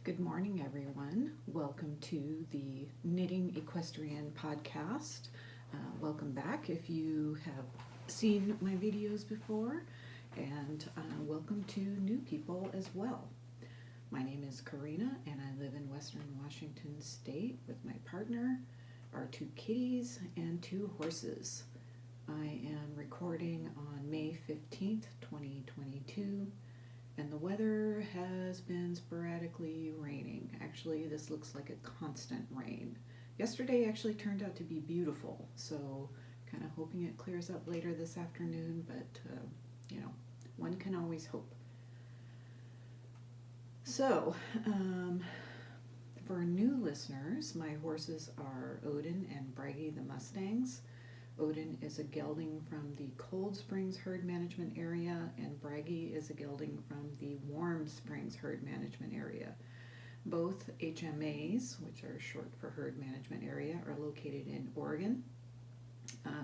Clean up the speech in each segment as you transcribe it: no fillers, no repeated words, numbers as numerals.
Good morning, everyone. Welcome to the Knitting Equestrian podcast. Welcome back if you have seen my videos before, and welcome to new people as well. My name is Karina, and I live in Western Washington State with my partner, our two kitties, and two horses. I am recording on May 15th, 2022. And the weather has been sporadically raining. Actually, this looks like a constant rain. Yesterday actually turned out to be beautiful, so kind of hoping it clears up later this afternoon, but one can always hope. So, for new listeners, my horses are Odin and Bragi the Mustangs. Odin is a gelding from the Cold Springs Herd Management Area, and Bragi is a gelding from the Warm Springs Herd Management Area. Both HMAs, which are short for Herd Management Area, are located in Oregon.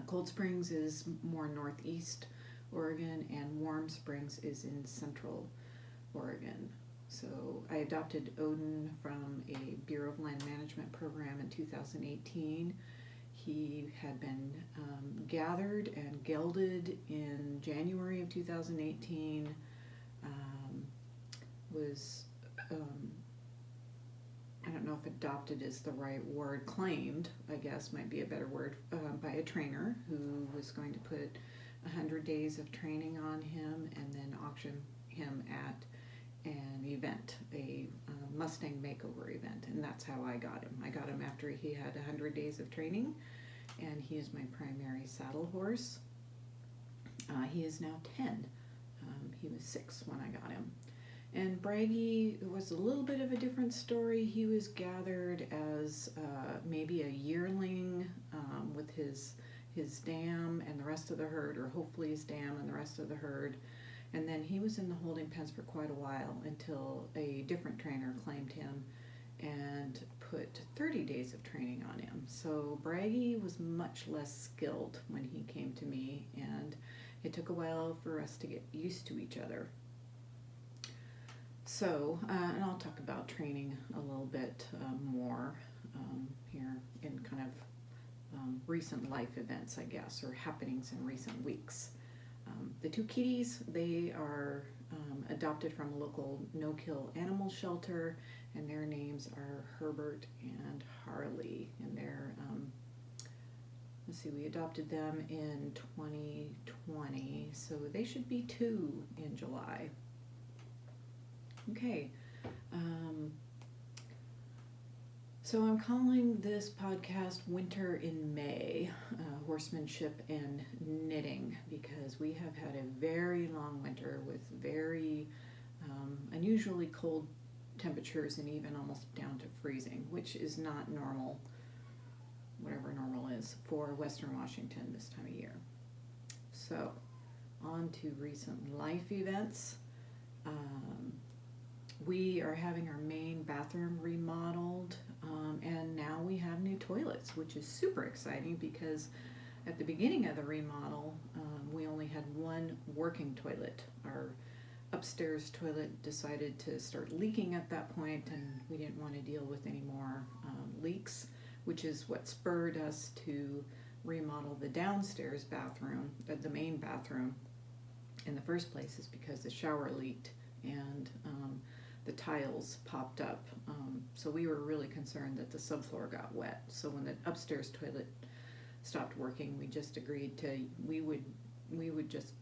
Cold Springs is more northeast Oregon, and Warm Springs is in central Oregon. So I adopted Odin from a Bureau of Land Management program in 2018. He had been gathered and gelded in January of 2018, I don't know if adopted is the right word, claimed, I guess might be a better word, by a trainer who was going to put 100 days of training on him and then auction him at an event, a Mustang makeover event, and that's how I got him. I got him after he had 100 days of training, and he is my primary saddle horse. He is now 10. He was 6 when I got him. And Bragi was a little bit of a different story. He was gathered as maybe a yearling with his dam and the rest of the herd, or hopefully his dam and the rest of the herd. And then he was in the holding pens for quite a while until a different trainer claimed him and put 30 days of training on him. So Bragi was much less skilled when he came to me, and it took a while for us to get used to each other. So, and I'll talk about training a little bit more here in kind of recent life events, I guess, or happenings in recent weeks. The two kitties, they are adopted from a local no-kill animal shelter, and their names are Herbert and Harley. And they're, we adopted them in 2020, so they should be 2 in July. Okay. So I'm calling this podcast Winter in May, Horsemanship and Knitting, because we have had a very long winter with very unusually cold temperatures and even almost down to freezing, which is not normal, whatever normal is, for Western Washington this time of year. So, on to recent life events. We are having our main bathroom remodeled, and now we have new toilets, which is super exciting because at the beginning of the remodel, we only had one working toilet. Our upstairs toilet decided to start leaking at that point, and we didn't want to deal with any more leaks, which is what spurred us to remodel the downstairs bathroom, the main bathroom, in the first place, is because the shower leaked and the tiles popped up. So we were really concerned that the subfloor got wet. So when the upstairs toilet stopped working, we just agreed we would just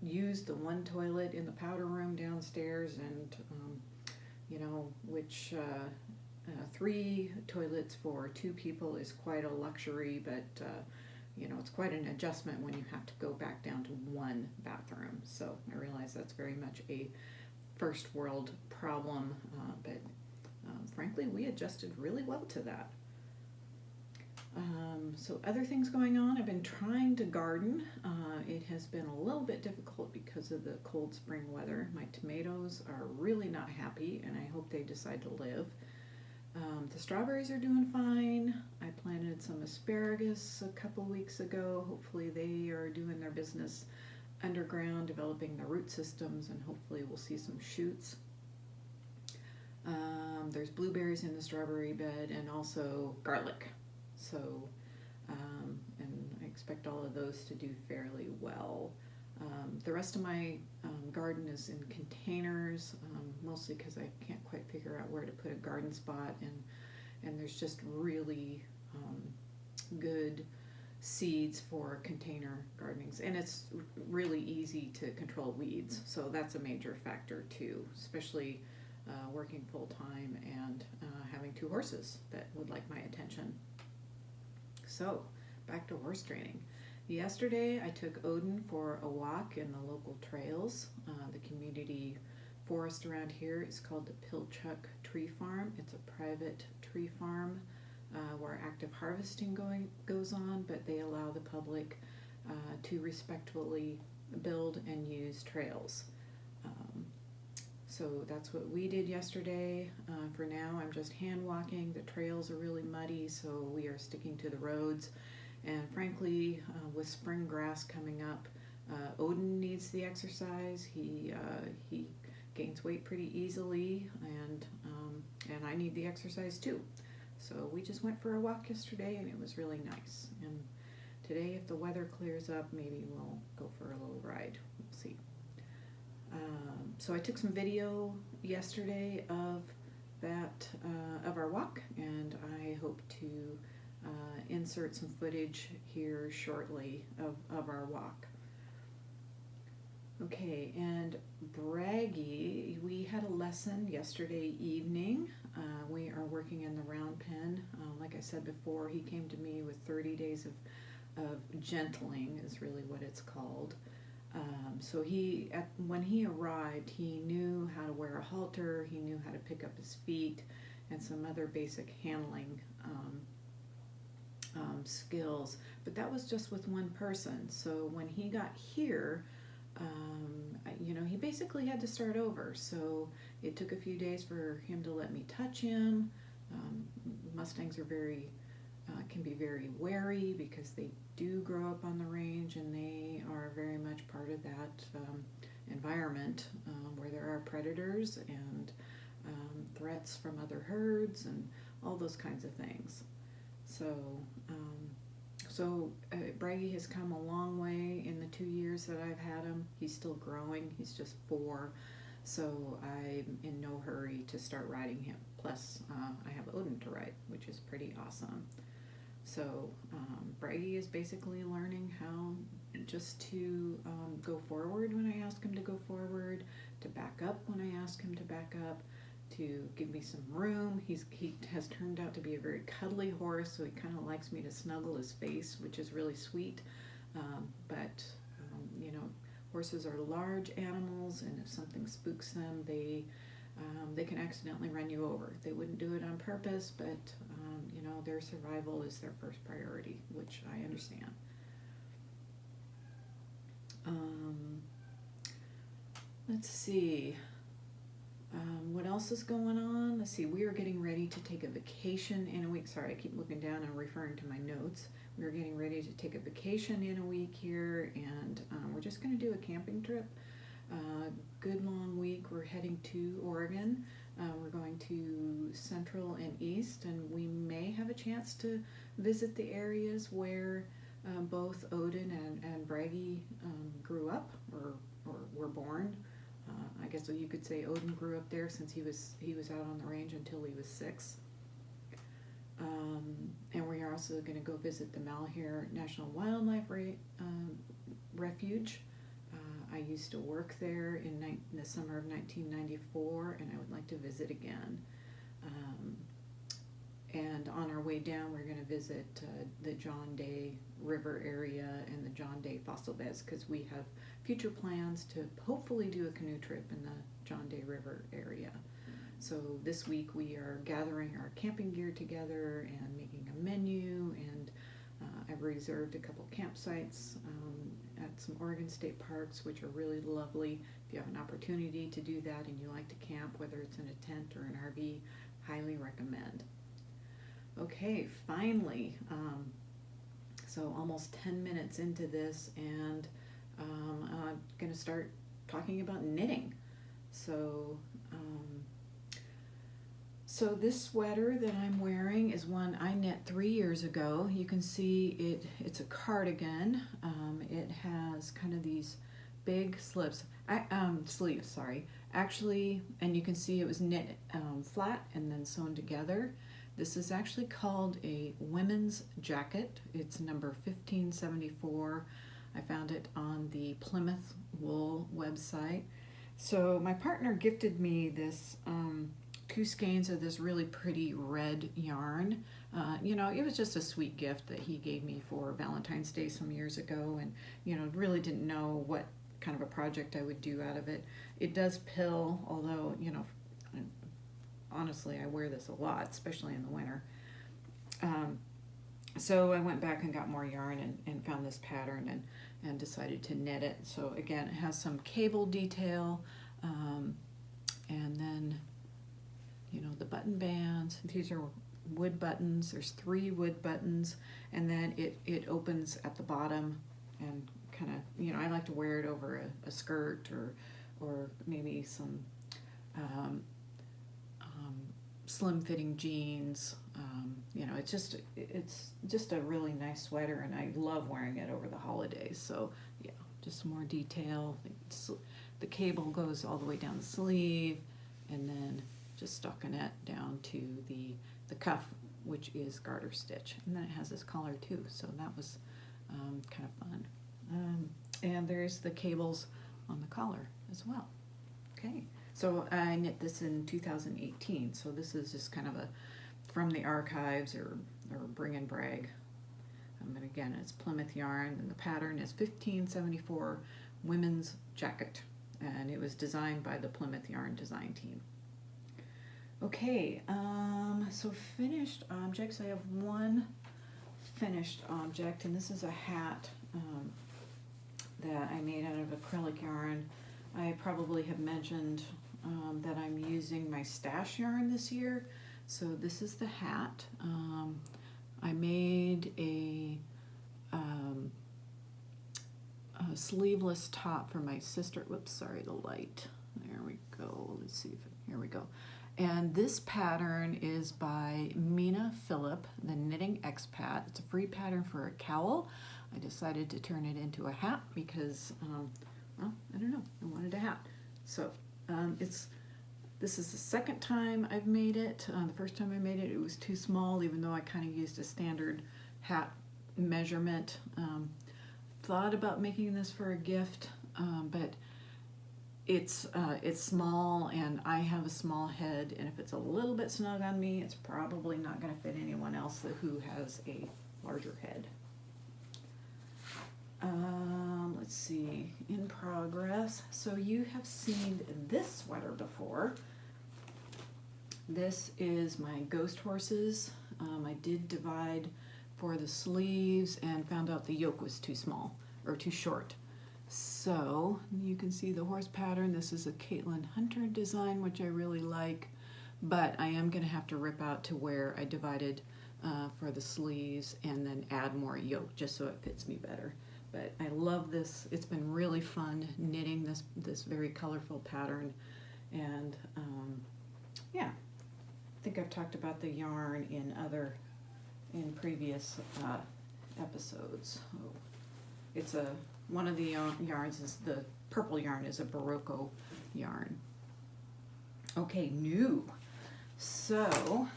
use the one toilet in the powder room downstairs, and 3 toilets for 2 people is quite a luxury, but it's quite an adjustment when you have to go back down to one bathroom. So I realize that's very much a first world problem, but frankly, we adjusted really well to that. So other things going on, I've been trying to garden. It has been a little bit difficult because of the cold spring weather. My tomatoes are really not happy, and I hope they decide to live. The strawberries are doing fine. I planted some asparagus a couple weeks ago. Hopefully they are doing their business underground, developing the root systems, and hopefully we'll see some shoots. There's blueberries in the strawberry bed and also garlic. So, and I expect all of those to do fairly well. The rest of my garden is in containers, mostly because I can't quite figure out where to put a garden spot, and there's just really good seeds for container gardenings, and it's really easy to control weeds, so that's a major factor too, especially working full-time and having 2 horses that would like my attention. So back to horse training. Yesterday I took Odin for a walk in the local trails. The community forest around here is called the Pilchuck Tree Farm. It's a private tree farm where active harvesting goes on, but they allow the public to respectfully build and use trails. So that's what we did yesterday. For now, I'm just hand walking. The trails are really muddy, so we are sticking to the roads. And frankly, with spring grass coming up, Odin needs the exercise. He gains weight pretty easily, and I need the exercise too. So we just went for a walk yesterday, and it was really nice. And today, if the weather clears up, maybe we'll go for a little ride. We'll see. So I took some video yesterday of that of our walk, and I hope to insert some footage here shortly of our walk. Okay, and Bragi, we had a lesson yesterday evening. We are working in the round pen. Like I said before, he came to me with 30 days of gentling is really what it's called. So when he arrived, he knew how to wear a halter, he knew how to pick up his feet, and some other basic handling skills. But that was just with one person. So when he got here, he basically had to start over. So it took a few days for him to let me touch him. Mustangs are can be very wary because they do grow up on the range, and they are very much part of that environment where there are predators and threats from other herds and all those kinds of things. So Bragi has come a long way in the 2 years that I've had him. He's still growing. He's just 4. So I'm in no hurry to start riding him. Plus, I have Odin to ride, which is pretty awesome. So Bragi is basically learning how just to go forward when I ask him to go forward, to back up when I ask him to back up, to give me some room. He has turned out to be a very cuddly horse, so he kind of likes me to snuggle his face, which is really sweet. But horses are large animals, and if something spooks them, they can accidentally run you over. They wouldn't do it on purpose, but their survival is their first priority, which I understand. Let's see. What else is going on? Let's see. We are getting ready to take a vacation in a week. Sorry, I keep looking down and referring to my notes. We're getting ready to take a vacation in a week here, and we're just going to do a camping trip. Good long week. We're heading to Oregon. We're going to Central and East, and we may have a chance to visit the areas where both Odin and Bragi grew up or were born. I guess you could say Odin grew up there since he was out on the range until he was 6. And we are also going to go visit the Malheur National Wildlife Refuge. I used to work there in the summer of 1994, and I would like to visit again. And on our way down, we're going to visit the John Day River area and the John Day fossil beds, because we have future plans to hopefully do a canoe trip in the John Day River area. So this week we are gathering our camping gear together and making a menu, and I've reserved a couple campsites at some Oregon State parks, which are really lovely. If you have an opportunity to do that and you like to camp, whether it's in a tent or an RV, highly recommend. Okay, finally, so almost 10 minutes into this, and I'm going to start talking about knitting. So So this sweater that I'm wearing is one I knit 3 years ago. You can see it's a cardigan. It has kind of these big sleeves, sorry. Actually, and you can see it was knit flat and then sewn together. This is actually called a women's jacket. It's number 1574. I found it on the Plymouth Wool website. So my partner gifted me this 2 skeins of this really pretty red yarn. It was just a sweet gift that he gave me for Valentine's Day some years ago, and really didn't know what kind of a project I would do out of it. It does pill, although honestly I wear this a lot, especially in the winter. So I went back and got more yarn and found this pattern and decided to knit it. So again, it has some cable detail, and then the button bands. These are wood buttons. There's 3 wood buttons, and then it opens at the bottom, and kind of I like to wear it over a skirt or maybe some slim fitting jeans. It's just a really nice sweater, and I love wearing it over the holidays. So yeah, just some more detail. The cable goes all the way down the sleeve, and then just stockinette down to the cuff, which is garter stitch, and then it has this collar too, so that was kind of fun. And there's the cables on the collar as well. Okay, so I knit this in 2018, so this is just kind of a from the archives or bring and brag. And again, it's Plymouth yarn, and the pattern is 1574 women's jacket, and it was designed by the Plymouth yarn design team. Okay, so finished objects. I have one finished object, and this is a hat that I made out of acrylic yarn. I probably have mentioned that I'm using my stash yarn this year. So this is the hat. I made a sleeveless top for my sister. Whoops, sorry, the light. There we go. Let's see here we go. And this pattern is by Mina Phillip, the Knitting Expat. It's a free pattern for a cowl. I decided to turn it into a hat because, I don't know, I wanted a hat. So this is the second time I've made it. The first time I made it, it was too small, even though I kind of used a standard hat measurement. Thought about making this for a gift, but it's small, and I have a small head, and if it's a little bit snug on me, it's probably not going to fit anyone else who has a larger head. Let's see, in progress. So you have seen this sweater before. This is my ghost horses. I did divide for the sleeves and found out the yoke was too small or too short. So you can see the horse pattern. This is a Caitlin Hunter design, which I really like, but I am going to have to rip out to where I divided for the sleeves and then add more yoke just so it fits me better. But I love this. It's been really fun knitting this very colorful pattern, and yeah, I think I've talked about the yarn in previous episodes. Oh, it's one of the yarns is the purple yarn is a Barocco yarn. Okay, new. So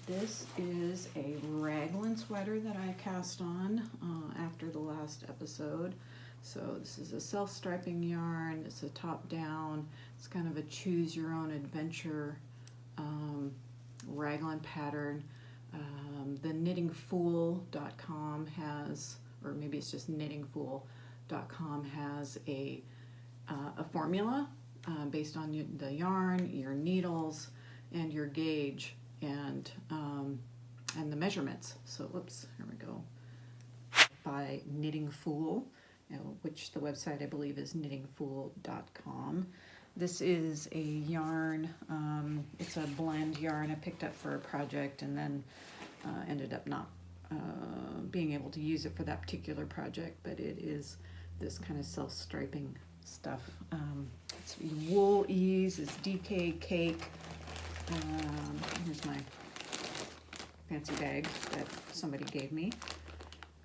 this is a raglan sweater that I cast on after the last episode. So this is a self-striping yarn. It's a top down. It's kind of a choose your own adventure raglan pattern. The knittingfool.com has, or maybe it's just knittingfool.com has a formula based on the yarn, your needles, and your gauge, and the measurements. So whoops, here we go. By Knitting Fool, which the website I believe is knittingfool.com. This is a yarn. It's a blend yarn I picked up for a project and then ended up not being able to use it for that particular project, but it is this kind of self-striping stuff. It's Wool Ease, it's DK Cake, Here's my fancy bag that somebody gave me.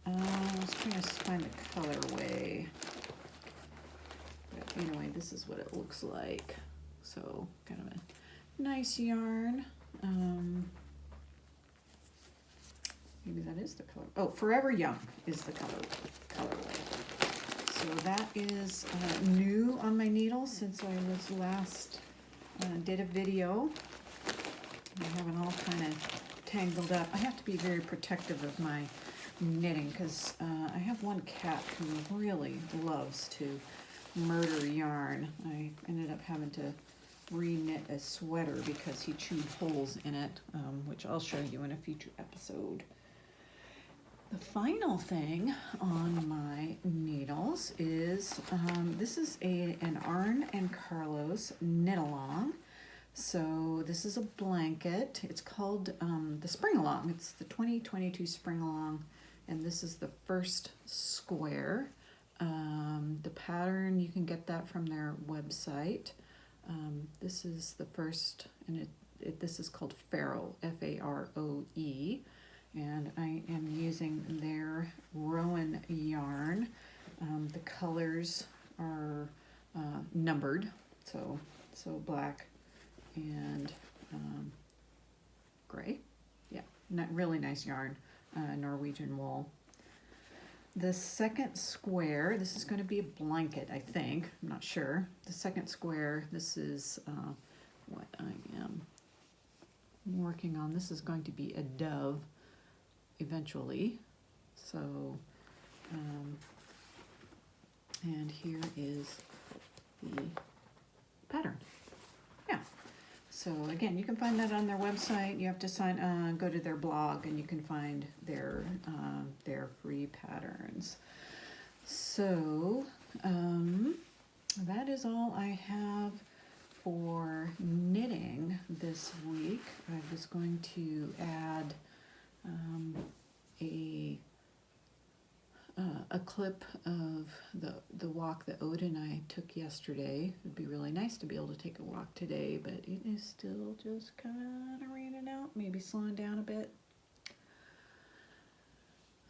I was trying to find the colorway. But anyway, this is what it looks like. So kind of a nice yarn. Maybe that is the color. Oh, Forever Young is the colorway. So that is new on my needle since I was last did a video. I have it all kind of tangled up. I have to be very protective of my knitting because I have one cat who really loves to murder yarn. I ended up having to re-knit a sweater because he chewed holes in it, which I'll show you in a future episode. The final thing on my needles is, this is an Arn and Carlos knit along. So this is a blanket. It's called the Spring Along. It's the 2022 Spring Along, and this is the first square. The pattern, you can get that from their website. This is the first, and this is called Faroe, Faroe. And I am using their Rowan yarn. The colors are numbered, so black and gray. Yeah, really nice yarn, Norwegian wool. The second square, this is going to be a blanket, I think. I'm not sure. The second square, this is what I am working on. This is going to be a dove eventually. So, and here is the pattern. Yeah. So again, you can find that on their website. You have to go to their blog, and you can find their free patterns. So that is all I have for knitting this week. I was going to add a clip of the walk that Odin and I took yesterday. It'd be really nice to be able to take a walk today, but it is still just kind of raining out, maybe slowing down a bit.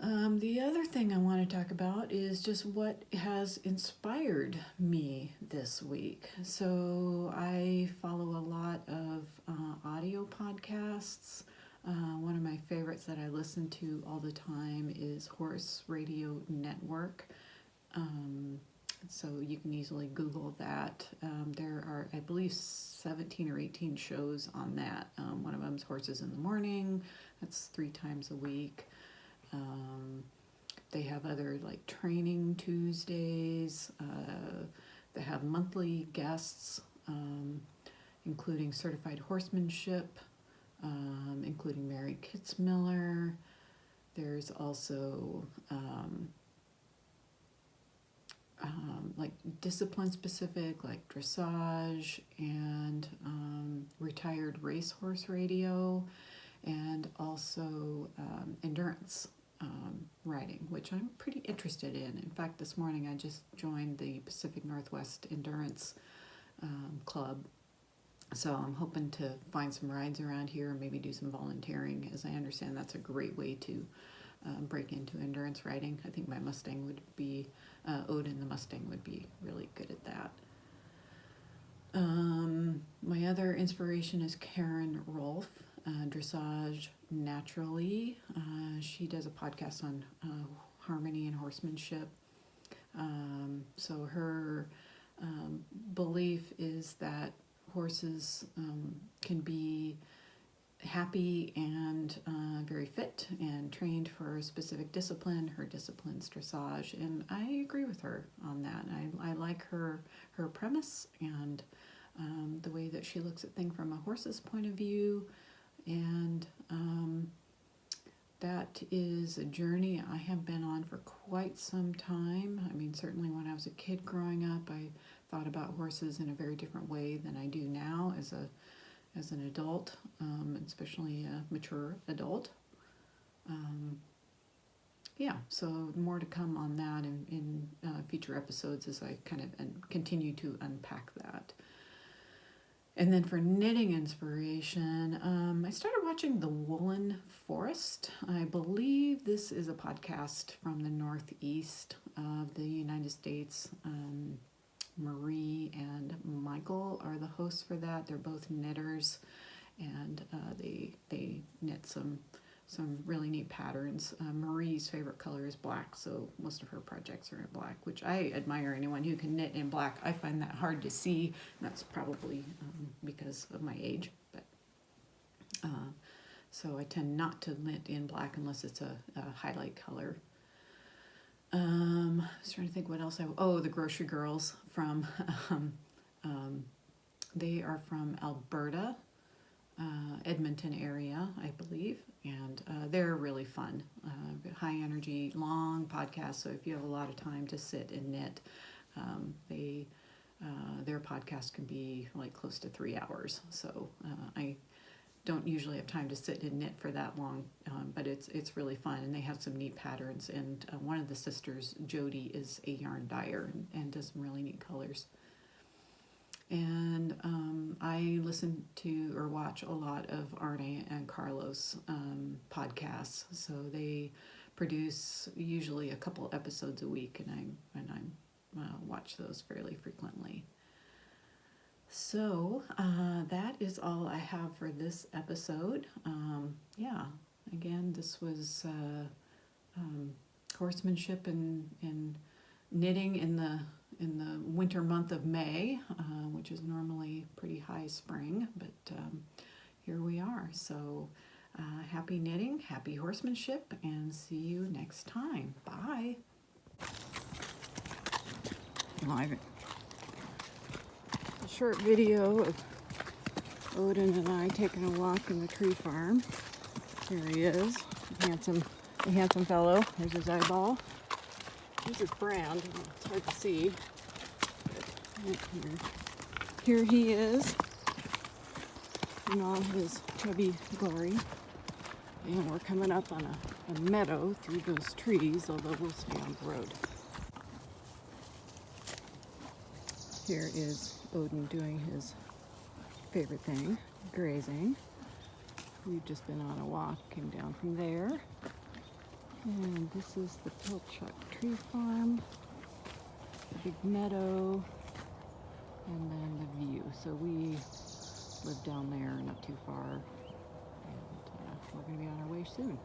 The other thing I want to talk about is just what has inspired me this week. So I follow a lot of audio podcasts. One of my favorites that I listen to all the time is Horse Radio Network. So you can easily Google that. There are, I believe, 17 or 18 shows on that. One of them is Horses in the Morning. That's 3 times a week. They have other like training Tuesdays. They have monthly guests, including certified horsemanship, including Mary Kitzmiller. There's also like discipline specific, like dressage and retired racehorse radio, and also endurance riding, which I'm pretty interested in. In fact, this morning I just joined the Pacific Northwest Endurance Club. So I'm hoping to find some rides around here and maybe do some volunteering. As I understand, that's a great way to break into endurance riding. I think my Mustang would be, Odin the Mustang would be really good at that. My other inspiration is Karen Rolfe, Dressage Naturally. She does a podcast on harmony and horsemanship. So her belief is that horses can be happy and very fit and trained for a specific discipline. Her discipline's dressage, and I agree with her on that. I like her premise and the way that she looks at things from a horse's point of view, and that is a journey I have been on for quite some time. I mean, certainly when I was a kid growing up, I thought about horses in a very different way than I do now as an adult, especially a mature adult. Yeah, so more to come on that in future episodes as I kind of continue to unpack that. And then for knitting inspiration, I started watching The Woolen Forest. I believe this is a podcast from the Northeast of the United States. Marie and Michael are the hosts for that. They're both knitters, and they knit some really neat patterns. Marie's favorite color is black, so most of her projects are in black, which I admire anyone who can knit in black. I find that hard to see. That's probably because of my age, but so I tend not to knit in black unless it's a highlight color. I was trying to think what else the Grocery Girls from they are from Alberta, Edmonton area, I believe, and they're really fun. High energy, long podcast, so if you have a lot of time to sit and knit, their podcast can be like close to 3 hours. So I don't usually have time to sit and knit for that long, but it's really fun, and they have some neat patterns. And one of the sisters, Jody, is a yarn dyer and does some really neat colors. And I listen to or watch a lot of Arne and Carlos podcasts. So they produce usually a couple episodes a week, and I watch those fairly frequently. So that is all I have for this episode. Again, this was horsemanship and knitting in the winter month of May, which is normally pretty high spring, but here we are. So happy knitting, happy horsemanship, and see you next time. Bye. Live. A short video of Odin and I taking a walk in the tree farm. There he is, the handsome fellow. There's his eyeball. This is Brand. It's hard to see. But here he is in all his chubby glory. And we're coming up on a meadow through those trees, although we'll stay on the road. Here is Odin doing his favorite thing, grazing. We've just been on a walk, came down from there. And this is the Pilchuck Tree Farm, the big meadow, and then the view. So we live down there, not too far, and we're going to be on our way soon.